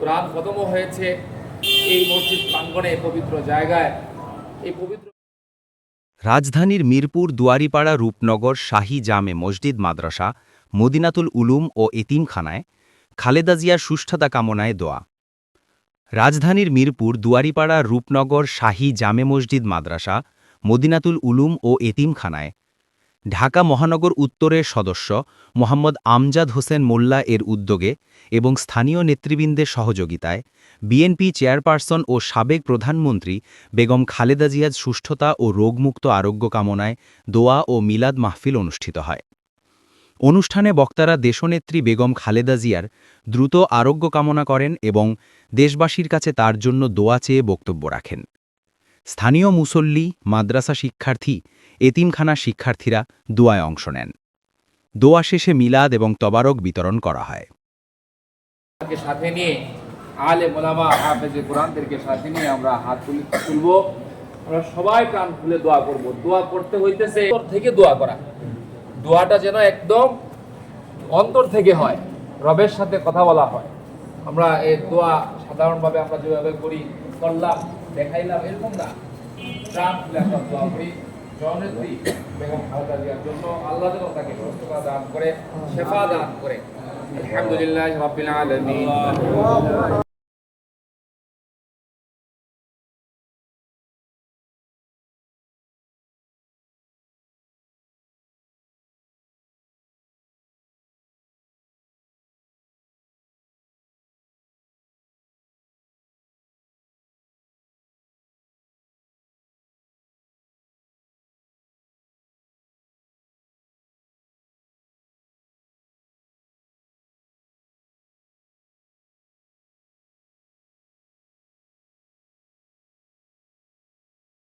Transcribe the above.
কোরআন খতম হয়েছে এই মসজিদ প্রাঙ্গণে, পবিত্র জায়গায়। এই পবিত্র রাজধানীর মিরপুর দুয়ারিপাড়া রূপনগর শাহী জামে মসজিদ মাদ্রাসা মদিনাতুল উলুম ও এতিমখানায় খালেদা জিয়ার সুস্থতা কামনায় দোয়া। রাজধানীর মিরপুর দুয়ারিপাড়া রূপনগর শাহী জামে মসজিদ মাদ্রাসা মদিনাতুল উলুম ও এতিমখানায় ঢাকা মহানগর উত্তরের সদস্য মোহাম্মদ আমজাদ হোসেন মোল্লা এর উদ্যোগে এবং স্থানীয় নেতৃবৃন্দের সহযোগিতায় বিএনপি চেয়ারপারসন ও সাবেক প্রধানমন্ত্রী বেগম খালেদা জিয়ার সুস্থতা ও রোগমুক্ত আরোগ্য কামনায় দোয়া ও মিলাদ মাহফিল অনুষ্ঠিত হয়। অনুষ্ঠানে বক্তারা দেশনেত্রী বেগম খালেদা জিয়ার দ্রুত আরোগ্য কামনা করেন এবং দেশবাসীর কাছে তার জন্য দোয়া চেয়ে বক্তব্য রাখেন। স্থানীয় মুসল্লি, মাদ্রাসা শিক্ষার্থী, এতিমখানা শিক্ষার্থীরা দোয়ায় অংশ নেন। দোয়া শেষে মিলাদ এবং তবারক বিতরণ করা হয়। সাথে নিয়ে আলেম ওলামা হাফেজে কোরআনদেরকে সাথে নিয়ে আমরা হাত তুলব। আমরা সবাই প্রাণ খুলে দোয়া করব। দোয়া করতে হইতেছে অন্তর থেকে দোয়া করা। দোয়াটা যেন একদম অন্তর থেকে হয়, রবের সাথে কথা বলা হয়। আমরা এই দোয়া সাধারণভাবে আমরা যেভাবে করি, করলাম, দেখাইলাম, এরকম না। প্রাণ খুলে আমরা দোয়া করি জননেত্রী বেগম খালেদা জিয়ার জন্য। আল্লাহ যেন তাকে সুস্থতা দান করে, শেফা দান করে। আলহামদুলিল্লাহ রাব্বিল আলামিন।